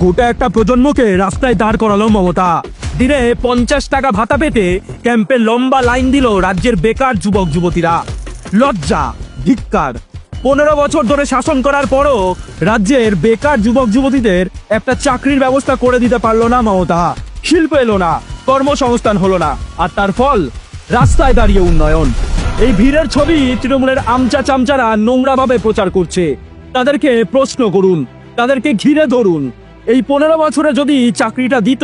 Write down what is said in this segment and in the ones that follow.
গোটা একটা প্রজন্মকে রাস্তায় দাঁড় করালো মমতা। দিনে 50 টাকা ভাতা পেতে ক্যাম্পে লম্বা লাইন দিল রাজ্যের বেকার যুবক যুবতীরা। লজ্জা, ধিক্কার। 15 বছর ধরে শাসন করার পরও রাজ্যের বেকার যুবক যুবতীদের একটা চাকরির ব্যবস্থা করে দিতে পারলো না মমতা। শিল্প এলো না, কর্মসংস্থান হলো না, আর তার ফল রাস্তায় দাঁড়িয়ে উন্নয়ন। এই ভিড়ের ছবি তৃণমূলের আমচা চামচারা নোংরাভাবে প্রচার করছে। তাদেরকে প্রশ্ন করুন, তাদেরকে ঘিরে ধরুন। এই 15 বছরে যদি চাকরিটা দিত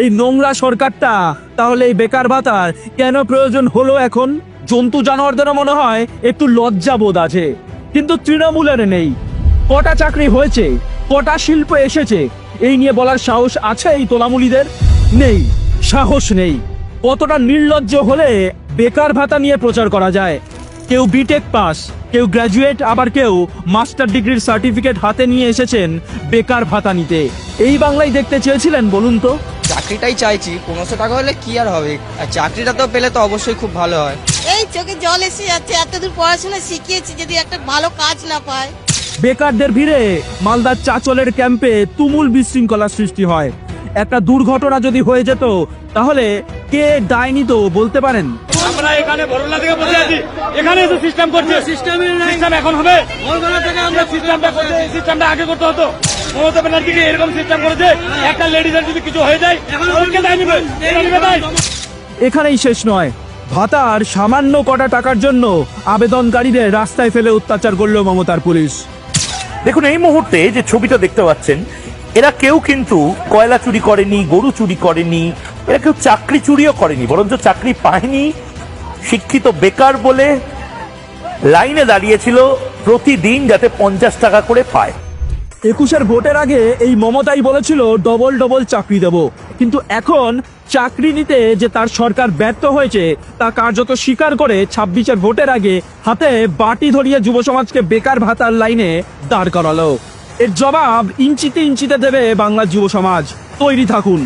এই নোংরা সরকারটা, তাহলে এই বেকার ভাতার কেন প্রয়োজন হলো এখন? জন্তু জানোয়ারদেরও মনে হয় একটু লজ্জা বোধ আছে, কিন্তু তৃণমূলের নেই। কটা চাকরি হয়েছে, কটা শিল্প এসেছে, এই নিয়ে বলার সাহস আছে এই তোলামুলিদের? নেই, সাহস নেই। কতটা নির্লজ্জ হলে বেকার ভাতা নিয়ে প্রচার করা যায়। কেউ বিটেক পাস, কেউ গ্র্যাজুয়েট, আবার কেউ মাস্টার ডিগ্রির সার্টিফিকেট হাতে নিয়ে এসেছেন বেকার ভাতা নিতে। এই বাংলায় দেখতে চেয়েছিলেন বলুন তো? চাকরিটাই চাইছি, 1500 টাকা হলে কি আর হবে, আর চাকরিটা তো পেলে তো অবশ্যই খুব ভালো হয়। এই চোখে জল এসে যাচ্ছে, এতদূর পড়াশোনা শিখিয়েছি, যদি একটা ভালো কাজ না পায়। বেকারদের ভিড়ে মালদার চাচলের ক্যাম্পে তুমুল বিশৃঙ্খলা সৃষ্টি হয়। একটা দুর্ঘটনা যদি হয়ে যেত তাহলে কে দায় নিত বলতে পারেন? আমরা এখানে বরলা থেকে বসে আছি, এখানে এসে সিস্টেম করছে। সিস্টেম এখন হবে, বরলা থেকে আমরা সিস্টেমটা করতে, সিস্টেমটা আগে করতে হতো। মমতা ব্যানার্জিকে এরকম সিস্টেম করেছে, একটা লেডিজের যদি কিছু হয়ে যায় ওকে দায় নিবে, এটা নিবে দায়। এখানেই শেষ নয়, ভাতার সামান্য কটা টাকার জন্য আবেদনকারীদের রাস্তায় ফেলে অত্যাচার করলো মমতার পুলিশ। দেখুন, এই মুহূর্তে যে ছবিটা দেখতে পাচ্ছেন, এরা কেউ কিন্তু কয়লা চুরি করেনি, গরু চুরি করেনি, এরা কেউ চাকরি চুরিও করেনি, বরঞ্চ চাকরি পায়নি, শিক্ষিত বেকার বলে লাইনে দাঁড়িয়েছিল প্রতিদিন যাতে 50 টাকা করে পায়। 21-এর ভোটের আগে এই মমতাই বলেছিল ডবল ডবল চাকরি দেব, কিন্তু এখন চাকরি নিতে যে তার সরকার ব্যর্থ হয়েছে তা কার্যত স্বীকার করে 26-এর ভোটের আগে হাতে বাটি ধরিয়ে যুব সমাজকে বেকার ভাতার লাইনে দাঁড় করালো। এর জবাব ইঞ্চিতে ইঞ্চিতে দেবে বাংলার যুব সমাজ। তৈরি থাকুন,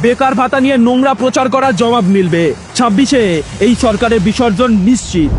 বেকার ভাতা নিয়ে নোংরা প্রচার করার জবাব মিলবে। 26-এ এই সরকারের বিসর্জন নিশ্চিত।